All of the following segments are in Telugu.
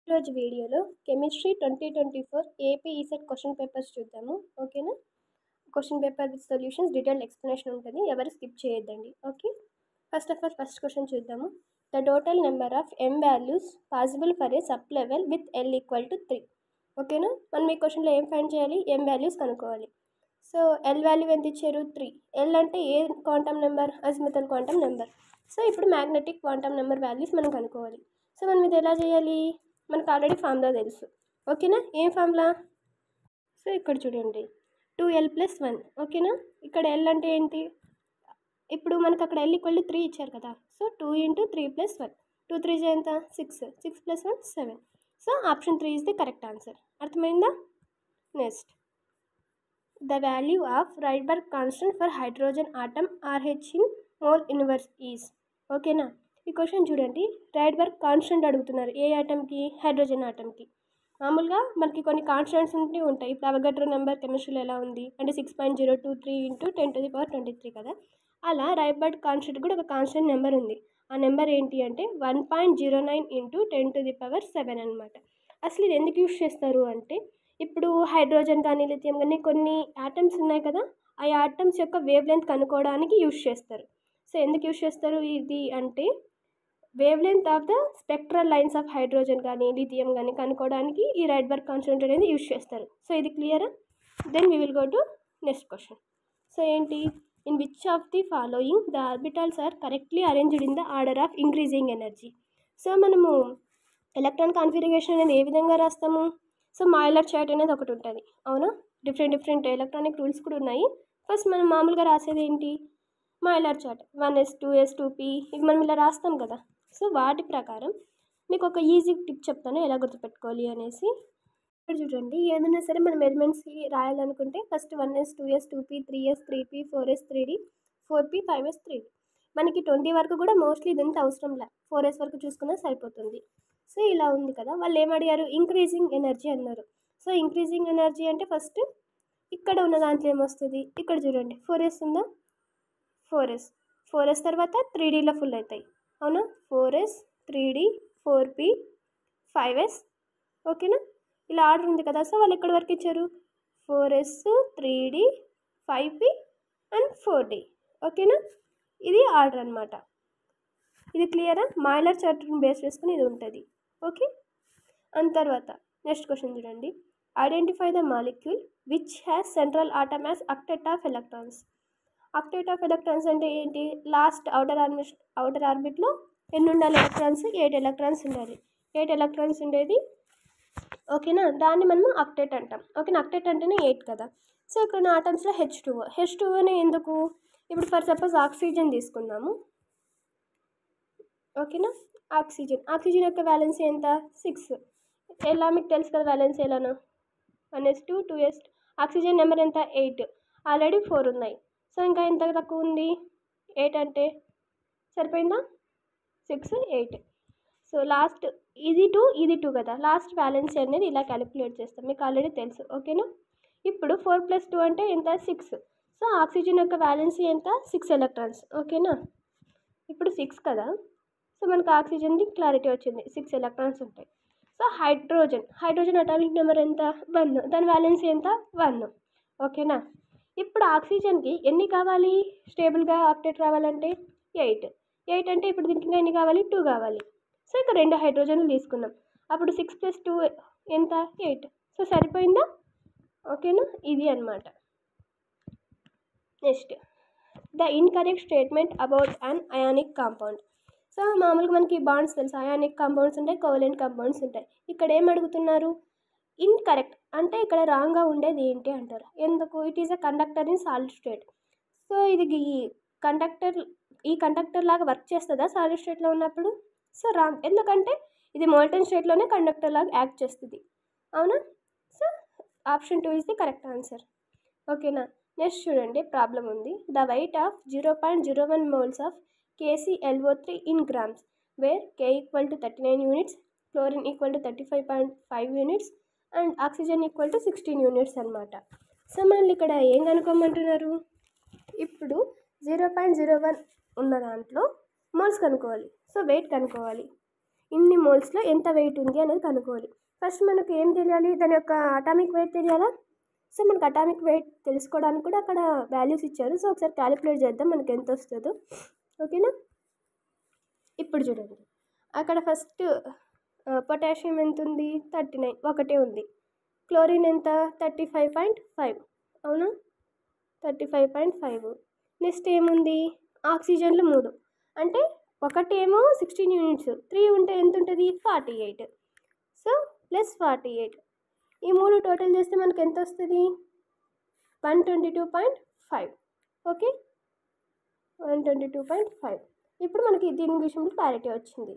ఈరోజు వీడియోలో chemistry 2024 AP ECET question papers చూద్దాము. ఓకేనా? Question paper with solutions detail explanation ఉంటుంది, ఎవరు స్కిప్ చేయొద్దండి. Okay, first of all first question చూద్దాము. The total number of m values possible for a sub level with l equal to 3. ఓకేనా? మనం ఈ క్వశ్చన్లో ఏం ఫైండ్ చేయాలి? m వాల్యూస్ కనుక్కోవాలి. సో l వాల్యూ ఎంత ఇచ్చారు? 3. l అంటే ఏ quantum number? Azimuthal quantum number. So ఇప్పుడు మ్యాగ్నెటిక్ క్వాంటమ్ నెంబర్ వాల్యూస్ మనం కనుక్కోవాలి. సో మనం ఇది ఎలా చేయాలి? మనకు ఆల్రెడీ ఫార్ములా తెలుసు. ఓకేనా? ఏం ఫార్ములా? సో ఇక్కడ చూడండి, 2l+1. ఓకేనా? ఇక్కడ l అంటే ఏంటి? ఇప్పుడు మనకు అక్కడ l ఈక్వల్ టు 3 ఇచ్చారు కదా. సో 2 × 3+1. 2 3 ఎంత? 6. 6 + 1 7. So option 3 is the correct answer. అర్థమైందా? Next, the value of Rydberg constant for hydrogen atom RH in mole inverse is. ఓకేనా? ఈ క్వశ్చన్ చూడండి, రైడ్బర్గ్ కాన్స్టెంట్ అడుగుతున్నారు. ఏ ఆటమ్కి? హైడ్రోజన్ ఆటమ్కి. మామూలుగా మనకి కొన్ని కాన్స్టెంట్స్ ఉంటాయి. ఇప్పుడు అవగాడ్రో నెంబర్ కెమిస్ట్రీలో ఎలా ఉంది అంటే 6.023 × 10⁻23 కదా. అలా రైడ్బర్గ్ కాన్స్టెంట్ కూడా ఒక కాన్స్టెంట్ నెంబర్ ఉంది. ఆ నెంబర్ ఏంటి అంటే 1.09 × 10⁻7 అనమాట. అసలు ఇది ఎందుకు యూస్ చేస్తారు అంటే, ఇప్పుడు హైడ్రోజన్ కానీ లిథియం కానీ కొన్ని ఆటమ్స్ ఉన్నాయి కదా, ఆ ఆటమ్స్ యొక్క వేవ్ లెంత్ కనుక్కోవడానికి యూస్ చేస్తారు. సో ఎందుకు యూస్ చేస్తారు ఇది అంటే, wavelength of the spectral lines of hydrogen కానీ లిథియం కానీ కనుక్కోవడానికి ఈ రైడ్బర్గ్ కాన్స్టెంట్ అనేది యూస్ చేస్తారు. సో ఇది క్లియరా? Then we will go to next question. So ఏంటి? In which of the following the orbitals are correctly arranged in the order of increasing energy. So మనము ఎలక్ట్రాన్ కాన్ఫిగరేషన్ అనేది ఏ విధంగా రాస్తాము? సో మాయిలర్ చార్ట్ అనేది ఒకటి ఉంటుంది, అవునా? డిఫరెంట్ ఎలక్ట్రానిక్ రూల్స్ కూడా ఉన్నాయి. ఫస్ట్ మనం మామూలుగా రాసేది ఏంటి? Mollier chart 1s 2s 2p ఇవి మనం ఇలా రాస్తాం కదా. సో వాటి ప్రకారం మీకు ఒక ఈజీ టిప్ చెప్తాను ఎలా గుర్తుపెట్టుకోవాలి అనేసి. ఇక్కడ చూడండి, ఏదైనా సరే మనం elements రాయాలనుకుంటే first 1s 2s 2p 3s 3p 4s 3d 4p 5s 3d. మనకి 20 వరకు కూడా మోస్ట్లీ ఇదంతా అవసరం లే, 4s వరకు చూసుకున్నా సరిపోతుంది. సో ఇలా ఉంది కదా. వాళ్ళు ఏమడిగారు? ఇంక్రీజింగ్ ఎనర్జీ అన్నారు. సో ఇంక్రీజింగ్ ఎనర్జీ అంటే ఫస్ట్ ఇక్కడ ఉన్న దాంట్లో ఏమొస్తుంది? ఇక్కడ చూడండి 4s ఉందా, 4s తర్వాత 3dలో ఫుల్ అవుతాయి, అవునా? 4s 3d 4p 5s. ఓకేనా? ఇలా ఆర్డర్ ఉంది కదా. సో వాళ్ళు ఎక్కడి వరకు ఇచ్చారు? 4s 3d 5p and 4d. ఓకేనా? ఇది ఆర్డర్ అనమాట. ఇది క్లియరా? మాయిలర్ చార్ట్ని బేస్ చేసుకుని ఇది ఉంటుంది. ఓకే, అండ్ తర్వాత నెక్స్ట్ క్వశ్చన్ చూడండి, identify the molecule which has central atom as octet of electrons. Octet of electrons అంటే ఏంటి? లాస్ట్ అవుటర్ ఆర్బిట్లో ఎన్ని ఉండాలి ఎలక్ట్రాన్స్? 8 ఎలక్ట్రాన్స్ ఉండాలి. 8 ఎలక్ట్రాన్స్ ఉండేది. ఓకేనా? దాన్ని మనము ఆక్టెట్ అంటాం. ఓకేనా? ఆక్టెట్ అంటేనే 8 కదా. సో ఇక్కడ ఉన్న ఆటమ్స్లో H2O ఎందుకు? ఇప్పుడు ఫర్ సపోజ్ ఆక్సిజన్ తీసుకుందాము. ఓకేనా? ఆక్సిజన్ యొక్క వ్యాలెన్సీ ఎంత? 6. ఎలా మీకు తెలుసు కదా వ్యాలెన్సీ ఎలానో? 1s2 2s. ఆక్సిజన్ నెంబర్ ఎంత? 8. ఆల్రెడీ 4 ఉన్నాయి. సో ఇంకా ఎంత తక్కువ ఉంది? 8 అంటే సరిపోయిందా? 6 8. సో లాస్ట్ ఇది 2 కదా. లాస్ట్ వ్యాలెన్సీ అనేది ఇలా క్యాలిక్యులేట్ చేస్తాం, మీకు ఆల్రెడీ తెలుసు. ఓకేనా? ఇప్పుడు 4 + 2 అంటే ఎంత? 6. సో ఆక్సిజన్ యొక్క వ్యాలెన్సీ ఎంత? 6 ఎలక్ట్రాన్స్. ఓకేనా? ఇప్పుడు 6 కదా. సో మనకు ఆక్సిజన్ది క్లారిటీ వచ్చింది, 6 ఎలక్ట్రాన్స్ ఉంటాయి. సో హైడ్రోజన్ అటామిక్ నెంబర్ ఎంత? 1. దాని వ్యాలెన్సీ ఎంత? 1. ఓకేనా? ఇప్పుడు ఆక్సిజన్కి ఎన్ని కావాలి స్టేబుల్గా ఆక్టెట్ రావాలంటే? 8 అంటే ఇప్పుడు దీనికి ఎన్ని కావాలి? 2 కావాలి. సో ఇక్కడ 2 హైడ్రోజన్లు తీసుకున్నాం. అప్పుడు 6 + 2 ఎంత? 8. సో సరిపోయిందా? ఓకేనా? ఇది అనమాట. Next, the incorrect statement about an ionic compound. So మామూలుగా మనకి బాండ్స్ తెలుసు, అయానిక్ కాంపౌండ్స్ ఉంటాయి, కోవలెంట్ కాంపౌండ్స్ ఉంటాయి. ఇక్కడ ఏం అడుగుతున్నారు? ఇన్కరెక్ట్ అంటే ఇక్కడ రాంగ్గా ఉండేది ఏంటి అంటారు. ఎందుకు? It is a conductor in solid state. So ఇది ఈ కండక్టర్ లాగా వర్క్ చేస్తుందా సాలిడ్ స్టేట్లో ఉన్నప్పుడు? సో రాంగ్, ఎందుకంటే ఇది మోల్టన్ స్టేట్లోనే కండక్టర్ లాగా యాక్ట్ చేస్తుంది, అవునా? So option 2 is the correct answer. ఓకేనా? నెక్స్ట్ చూడండి, ప్రాబ్లం ఉంది. The weight of 0.01 moles of KClO3 in grams where K = 39 units, chlorine = 35.5 units and oxygen = 16 units అనమాట. సో మనల్ని ఇక్కడ ఏం కనుక్కోమంటున్నారు? ఇప్పుడు 0.01 ఉన్న దాంట్లో మోల్స్ కనుక్కోవాలి. సో వెయిట్ కనుక్కోవాలి. ఇన్ని మోల్స్లో ఎంత వెయిట్ ఉంది అనేది కనుక్కోవాలి. ఫస్ట్ మనకు ఏం తెలియాలి, దాని యొక్క అటామిక్ వెయిట్ తెలియాలా. సో మనకు అటామిక్ వెయిట్ తెలుసుకోవడానికి కూడా అక్కడ వాల్యూస్ ఇచ్చారు. సో ఒకసారి క్యాలిక్యులేట్ చేద్దాం మనకి ఎంత వస్తుందో. ఓకేనా, ఇప్పుడు చూడండి అక్కడ ఫస్ట్ పొటాషియం ఎంత ఉంది, 39, ఒకటే ఉంది. క్లోరిన్ ఎంత, 35.5, అవునా, 35.5. నెక్స్ట్ ఏముంది, ఆక్సిజన్లు 3, అంటే ఒకటేమో 16 యూనిట్స్, 3 ఉంటే ఎంత ఉంటుంది, 48. సో ప్లస్ 48, ఈ 3 టోటల్ చేస్తే మనకు ఎంత వస్తుంది, 122.5. ఓకే, 122.5. ఇప్పుడు మనకి దీని విషయంలో క్లారిటీ వచ్చింది.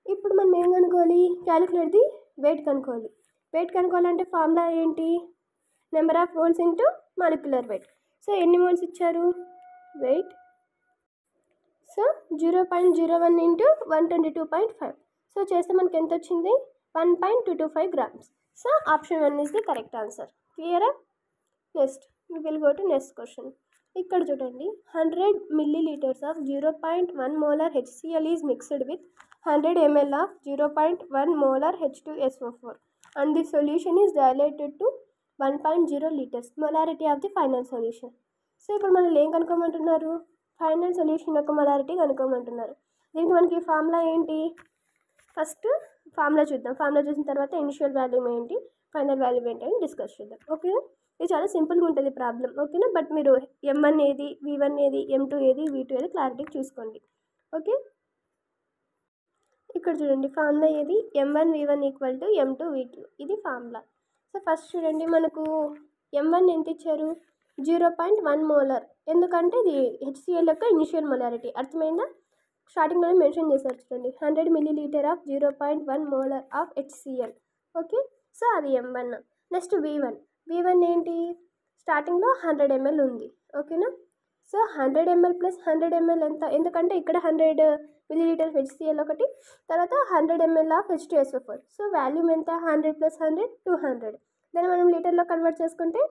ఇప్పుడు మనం ఏం కనుక్కోవాలి, క్యాలిక్యులేట్ ది వెయిట్ కనుక్కోవాలి. వెయిట్ కనుక్కోవాలంటే ఫార్ములా ఏంటి, number of moles into molecular weight. So ఎన్ని మోల్స్ ఇచ్చారు, వెయిట్, సో 0.01 ఇంటూ 122.5. సో చేస్తే మనకి ఎంత వచ్చింది, 1.225 grams. So option 1 is the correct answer. క్లియరా. Next we will go to next question. ఇక్కడ చూడండి, 100 milliliters of 0.1 molar HCl is mixed with 100 ml of 0.1 molar H2SO4 and the solution is diluted to 1.0 liters. Molarity of the final solution. So ఇప్పుడు మనం ఏం కనుక్కోమంటున్నారు, ఫైనల్ సొల్యూషన్ యొక్క మొలారిటీ కనుక్కోమంటున్నారు. దీనికి మనకి ఫార్ములా ఏంటి, ఫస్ట్ ఫార్ములా చూద్దాం. ఫార్ములా చూసిన తర్వాత ఇనిషియల్ వాల్యూ ఏంటి, ఫైనల్ వాల్యూ ఏంటి అని డిస్కస్ చేద్దాం. ఓకేనా, ఇది చాలా సింపుల్గా ఉంటుంది ప్రాబ్లం. ఓకేనా, బట్ మీరు M1 ఏది, V1 ఏది, M2 ఏది, V2 ఏది క్లారిటీ చూసుకోండి. ఓకే, ఇక్కడ చూడండి ఫార్ములా ఏది, M1 V1 equal to M2 V2, ఇది ఫార్ములా. సో ఫస్ట్ చూడండి మనకు M1 ఎంత ఇచ్చారు, 0.1 మోలార్, ఎందుకంటే ఇది HCl యొక్క ఇనిషియల్ మొలారిటీ. అర్థమైందా, స్టార్టింగ్లోనే మెన్షన్ చేశారు చూడండి, 100 milliliter of 0.1 molar of HCl. Okay, so అది M1. నెక్స్ట్ V1 ఏంటి, స్టార్టింగ్లో 100 ml ఉంది. ఓకేనా, సో 100 ml ప్లస్ 100 ml ఎంత, ఎందుకంటే ఇక్కడ 100 milliliter HCl ఒకటి, తర్వాత 100 ml of H2SO4. So volume ఎంత, 100 ప్లస్ 100 200. దాన్ని మనం లీటర్లో కన్వర్ట్ చేసుకుంటే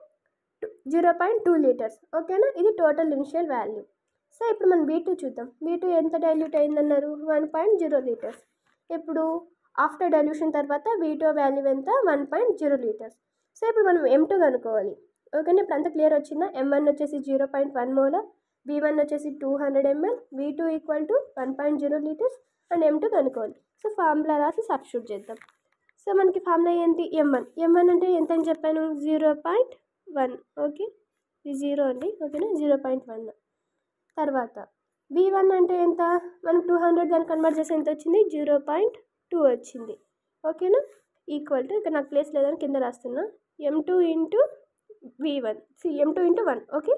0.2 liters. ఓకేనా, ఇది టోటల్ ఇనిషియల్ వాల్యూ. సో ఇప్పుడు మనం V2 చూద్దాం. V2 ఎంత డైల్యూట్ అయిందన్నారు, 1.0 liters. ఇప్పుడు ఆఫ్టర్ డైల్యూషన్ తర్వాత V2 వాల్యూ ఎంత, 1.0 liters. సో ఇప్పుడు మనం M2 కనుక్కోవాలి. ఓకేనా, ఇప్పుడు అంతా క్లియర్ వచ్చిందా. M1 వచ్చేసి 0.1 మోలార్, V1 వచ్చేసి 200 ml, V2 equal to 1.0 liters and M2 కనుక్కోవాలి. సో ఫార్ములా రాసి సబ్స్టిట్యూట్ చేద్దాం. సో మనకి ఫార్ములా ఏంటి, M1 అంటే ఎంత అని చెప్పాను, 0.1. ఓకే, ఇది 0 అండి. ఓకేనా, 0.1. తర్వాత V1 అంటే ఎంత, మనం 200 దాన్ని కన్వర్ట్ చేసి ఎంత వచ్చింది, 0.2 వచ్చింది. ఓకేనా, ఈక్వల్ టు, ఇక్కడ నాకు ప్లేస్ లేదని కింద రాస్తున్నా, M2 into V1, M2 into 1. Okay,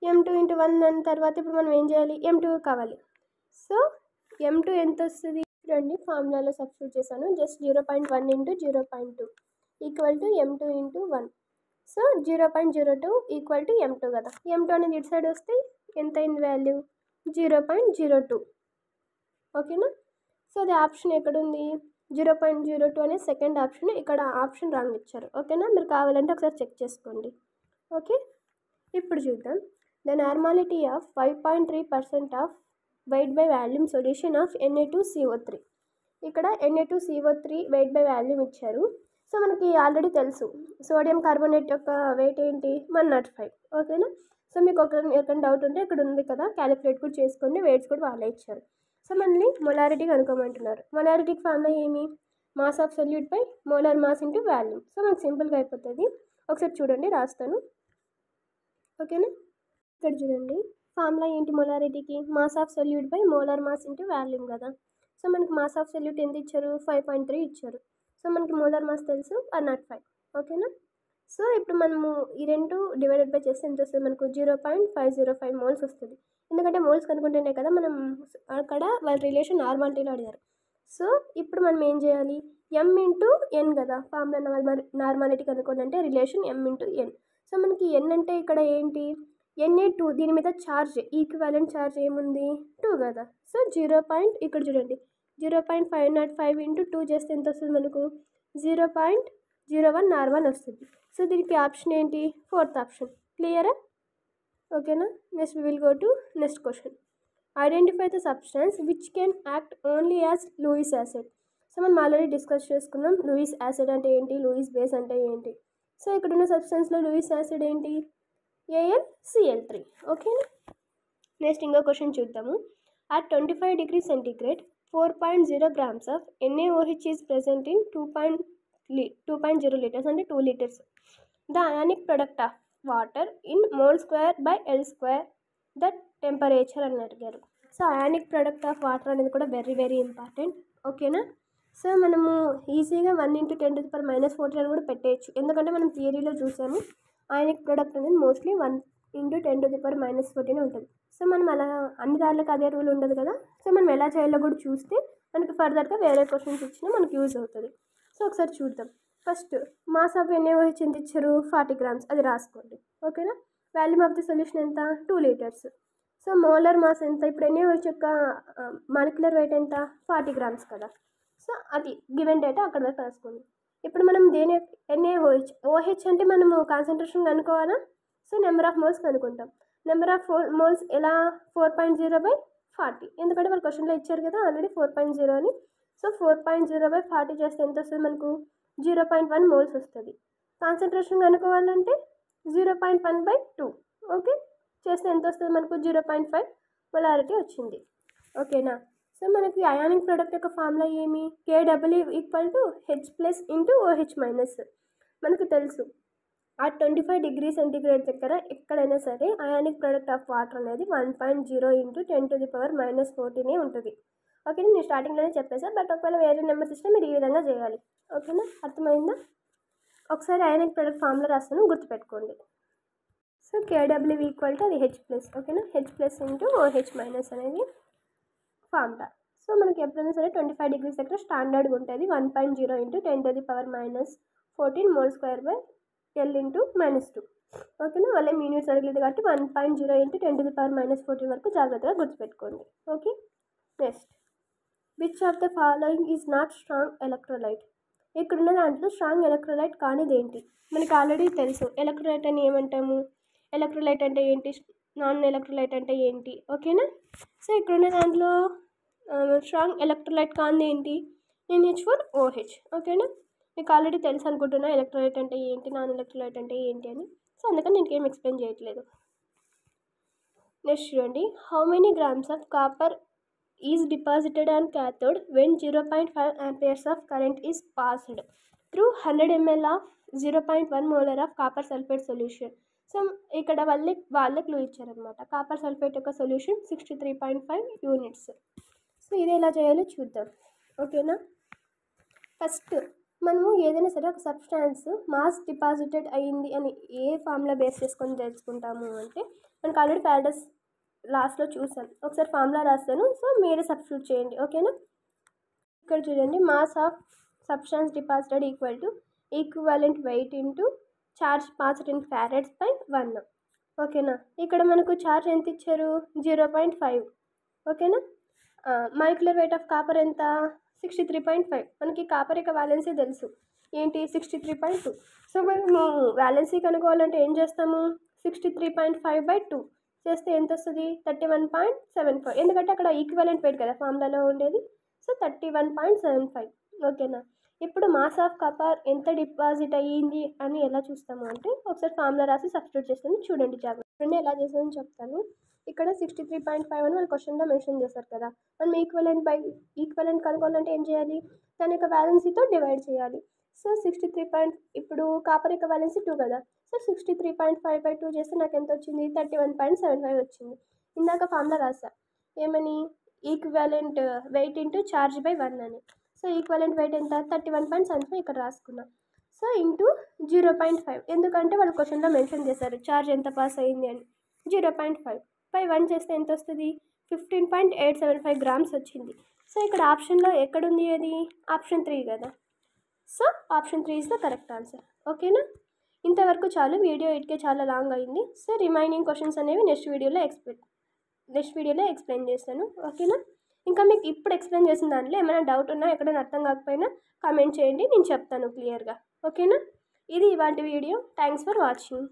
M2 into 1 అన్న తర్వాత ఇప్పుడు మనం ఏం చేయాలి, M2 కావాలి. సో M2 ఎంత వస్తుంది, రండి ఫార్ములాలో సబ్స్టిట్యూట్ చేశాను. Just 0.1 into 0.2 equal to M2 into 1. So 0.02 equal to M2 కదా. M2 అనేది ఇటు సైడ్ వస్తే ఎంత అయింది వాల్యూ, 0.02. ఓకేనా, సో అది ఆప్షన్ ఎక్కడుంది, 0.02 అనే సెకండ్ ఆప్షన్, ఇక్కడ ఆప్షన్ రాంగ్ ఇచ్చారు. ఓకేనా, మీరు కావాలంటే ఒకసారి చెక్ చేసుకోండి. ఓకే, ఇప్పుడు చూద్దాం. The normality of 5.3% of weight by volume solution of Na2CO3. ఇక్కడ Na2CO3 వెయిట్ బై వాల్యూమ్ ఇచ్చారు. సో మనకి ఆల్రెడీ తెలుసు సోడియం కార్బోనేట్ యొక్క వెయిట్ ఏంటి, 105. ఓకేనా, సో మీకు ఎక్కడ డౌట్ ఉంటే ఇక్కడ ఉంది కదా, క్యాలిక్యులేట్ కూడా చేసుకోండి, వెయిట్స్ కూడా వాళ్ళే ఇచ్చారు. సో మనల్ని మొలారిటీ కనుక్కోమంటున్నారు. మొలారిటీకి ఫార్ములా ఏమి, mass of solute by molar mass into volume. So మనకు సింపుల్గా అయిపోతుంది. ఒకసారి చూడండి, రాస్తాను. ఓకేనా, ఇక్కడ చూడండి ఫార్ములా ఏంటి, మొలారిటీకి mass of solute by molar mass into volume కదా. సో మనకి మాస్ ఆఫ్ సొల్యూట్ ఎంత ఇచ్చారు, 5.3 ఇచ్చారు. సో మనకి మోలార్ మాస్ తెలుసు, 105. ఓకేనా, సో ఇప్పుడు మనము ఈ రెండు డివైడెడ్ బై చేస్తే ఎంత వస్తుంది, మనకు 0.505 మోల్స్ వస్తుంది. ఎందుకంటే మోల్స్ కనుక్కుంటేనే కదా మనం అక్కడ వాళ్ళ రిలేషన్ నార్మాలిటీలో అడిగారు. సో ఇప్పుడు మనం ఏం చేయాలి, M ఇంటూ N కదా, ఫార్ములా నార్మాలిటీ కనుక్కోవాలంటే relation M into N. So మనకి N అంటే ఇక్కడ ఏంటి, Na2, దీని మీద ఛార్జ్, ఈక్వాలెంట్ ఛార్జ్ ఏముంది, 2 కదా. సో ఇక్కడ చూడండి 0.505 ఇంటూ 2 చేస్తే ఎంత వస్తుంది మనకు, 0.01 R1 వస్తుంది. సో దీనికి ఆప్షన్ ఏంటి, 4th ఆప్షన్. క్లియరా. ఓకేనా, next we will go to next question. Identify the substance which can act only as Lewis acid. So మనం ఆల్రెడీ డిస్కస్ చేసుకున్నాం లూయిస్ యాసిడ్ అంటే ఏంటి, లూయిస్ బేస్ అంటే ఏంటి. సో ఇక్కడున్న సబ్స్టెన్స్లో లూయిస్ యాసిడ్ ఏంటి, AlCl3. ఓకేనా. నెక్స్ట్ ఇంకో క్వశ్చన్ చూద్దాము. At 25 degrees centigrade, 4.0 grams of NaOH is present in 2.0 liters అంటే 2 liters. The ionic product of water in mole square by L square, the temperature అని అడిగారు. So ionic product of water అనేది కూడా వెరీ వెరీ ఇంపార్టెంట్. ఓకేనా. సో మనము ఈజీగా 1 × 10⁻⁻14 అని కూడా పెట్టేయచ్చు, ఎందుకంటే మనం థియరీలో చూసాము అయానిక్ ప్రొడక్ట్ అనేది మోస్ట్లీ 1 × 10⁻⁻14 ఉంటుంది. సో మనం అలా అన్ని దాంట్లోకి అదే రూల్ ఉండదు కదా. సో మనం ఎలా చేయాలో కూడా చూస్తే మనకి ఫర్దర్గా వేరే క్వశ్చన్స్ ఇచ్చినా మనకి యూజ్ అవుతుంది. సో ఒకసారి చూద్దాం. ఫస్ట్ మాస్ ఆఫ్ NaOH ఎంత ఇచ్చారు, 40 grams, అది రాసుకోండి. ఓకేనా. వాల్యూమ్ ఆఫ్ ది సొల్యూషన్ ఎంత, 2 liters. సో మోలార్ మాస్ ఎంత, ఇప్పుడు NaOH యొక్క మాలిక్యులర్ వెయిట్ ఎంత, 40 grams కదా. సో అది గివెన్ డేటా అక్కడ వరకు రాసుకోండి. ఇప్పుడు మనం దేని OH అంటే మనము కాన్సన్ట్రేషన్ కనుక్కోవాలా. సో నెంబర్ ఆఫ్ మోల్స్ కనుక్కుంటాం. నెంబర్ ఆఫ్ మోల్స్ ఎలా, 4.0/40, ఎందుకంటే వాళ్ళు క్వశ్చన్లో ఇచ్చారు కదా ఆల్రెడీ 4.0 అని. సో 4.0/40 చేస్తే ఎంత వస్తుంది మనకు, 0.1 మోల్స్ వస్తుంది. కాన్సన్ట్రేషన్ కనుక్కోవాలంటే 0.1/2. ఓకే, చేస్తే ఎంత వస్తుంది మనకు, 0.5 మొలారిటీ వచ్చింది. ఓకేనా. సో మనకి అయానిక్ ప్రోడక్ట్ యొక్క ఫార్ములా ఏమి, KW = H+OH-. మనకు తెలుసు ఆ 25 degrees centigrade దగ్గర ఎక్కడైనా సరే అయానిక్ ప్రొడక్ట్ ఆఫ్ వాటర్ అనేది 1.0 × 10⁻⁻14 ఉంటుంది. ఓకేనా. నేను స్టార్టింగ్లోనే చెప్పేసాను, బట్ ఒకవేళ వేరే నెంబర్స్ ఇస్తే మీరు ఈ విధంగా చేయాలి. ఓకేనా, అర్థమైందా. ఒకసారి అయానిక్ ప్రొడక్ట్ ఫార్ములా రాస్తాను, గుర్తుపెట్టుకోండి. సో KW = అది H+. ఓకేనా, H+OH- అనేది ఫార్ములా. సో మనకి ఎప్పుడైనా సరే 25 degrees దగ్గర స్టాండర్డ్గా ఉంటుంది 1.0 × 10⁻⁻14 మోల్ స్క్వేర్ బై L × -2. ఓకేనా. వాళ్ళే యూనిట్స్ అడగలేదు కాబట్టి 1.0 × 10⁻⁻14 వరకు జాగ్రత్తగా గుర్తుపెట్టుకోండి. Okay. Next, which of the following is not strong electrolyte. ఇక్కడున్న దాంట్లో స్ట్రాంగ్ ఎలక్ట్రోలైట్ కానిది ఏంటి, మనకి ఆల్రెడీ తెలుసు. ఎలక్ట్రోలైట్ అని ఏమంటాము, ఎలక్ట్రోలైట్ అంటే ఏంటి, నాన్ ఎలక్ట్రోలైట్ అంటే ఏంటి. ఓకేనా. సో ఇక్కడున్న దాంట్లో స్ట్రాంగ్ ఎలక్ట్రోలైట్ కానిది ఏంటి, NH4OH. ఓకేనా. మీకు ఆల్రెడీ తెలుసు అనుకుంటున్నా ఎలక్ట్రోలైట్ అంటే ఏంటి, నాన్ ఎలక్ట్రోలైట్ అంటే ఏంటి అని. సో అందుకని నేను ఏం ఎక్స్ప్లెయిన్ చేయట్లేదు. నెక్స్ట్ చూడండి, how many grams of copper is deposited on cathode when 0.5 amperes of current is passed through 100 ml of 0.1 molar of copper sulphate solution. So ఇక్కడ వాళ్ళే క్లూ ఇచ్చారనమాట. కాపర్ సల్ఫేట్ యొక్క సొల్యూషన్ 63.5 units. సో ఇది ఎలా చేయాలో చూద్దాం. ఓకేనా. ఫస్ట్ మనము ఏదైనా సరే ఒక సబ్స్టాన్స్ మాస్ డిపాజిటెడ్ అయ్యింది అని ఏ ఫార్ములా బేస్ చేసుకొని తెలుసుకుంటాము అంటే, మనకు ఆల్రెడీ ప్యారడైస్ లాస్ట్లో చూసాను. ఒకసారి ఫార్ములా రాస్తాను, సో మీరే సబ్స్టిట్యూట్ చేయండి. ఓకేనా. ఇక్కడ చూడండి, mass of substance deposited equivalent weight into charge passed in farads by 1. ఓకేనా. ఇక్కడ మనకు ఛార్జ్ ఎంత ఇచ్చారు, 0.5. ఓకేనా. మాలిక్యులర్ వెయిట్ ఆఫ్ కాపర్ ఎంత, 63.5. మనకి కాపర్ యొక్క వ్యాలెన్సీ తెలుసు ఏంటి, 63.2. సో మనము వ్యాలెన్సీ కనుక్కోవాలంటే ఏం చేస్తాము, 63.5/2 చేస్తే ఎంత వస్తుంది, 31.75. ఎందుకంటే అక్కడ ఈక్వలెంట్ వెయిట్ కదా ఫార్ములాలో ఉండేది. సో 31.75. ఓకేనా. ఇప్పుడు మాస్ ఆఫ్ కాపర్ ఎంత డిపాజిట్ అయ్యింది అని ఎలా చూస్తాము అంటే, ఒకసారి ఫార్ములా రాసి సబ్స్టిట్యూట్ చేస్తాను, చూడండి జాగ్రత్త. ఎలా చేస్తానని చెప్తాను. ఇక్కడ 63.5 అని వాళ్ళు క్వశ్చన్లో మెన్షన్ చేశారు కదా. మనం ఈక్వలెంట్ కనుక్కోవాలంటే ఏం చేయాలి, దాని యొక్క వ్యాలెన్సీతో డివైడ్ చేయాలి. సో 63. ఇప్పుడు కాపర్ యొక్క వ్యాలెన్సీ 2 కదా. సో 63.5/2 చేస్తే నాకు ఎంత వచ్చింది, 31.75 వచ్చింది. ఇందాక ఫార్ములా రాసా ఏమని, equivalent weight into charge by 1 అని. సో ఈక్వలెంట్ వెయిట్ ఎంత, 31.75 ఇక్కడ రాసుకున్నాం. సో ఇంటూ 0.5, ఎందుకంటే వాళ్ళు క్వశ్చన్లో మెన్షన్ చేశారు ఛార్జ్ ఎంత పాస్ అయ్యింది అని. 0.5/1 చేస్తే ఎంత వస్తుంది, 15.875 grams వచ్చింది. సో ఇక్కడ ఆప్షన్లో ఎక్కడుంది అది, ఆప్షన్ 3 కదా. So option 3 is the correct answer. ఓకేనా. ఇంతవరకు చాలు, వీడియో ఇటుకే చాలా లాంగ్ అయింది. సో రిమైనింగ్ క్వశ్చన్స్ అనేవి నెక్స్ట్ వీడియోలో ఎక్స్ప్లెయిన్ చేస్తాను. ఓకేనా. ఇంకా మీకు ఇప్పుడు ఎక్స్ప్లెయిన్ చేసిన దాంట్లో ఏమైనా డౌట్ ఉన్నా, ఎక్కడైనా అర్థం కాకపోయినా కామెంట్ చేయండి, నేను చెప్తాను క్లియర్గా. ఓకేనా. ఇది ఇవాల్టి వీడియో. Thanks for watching.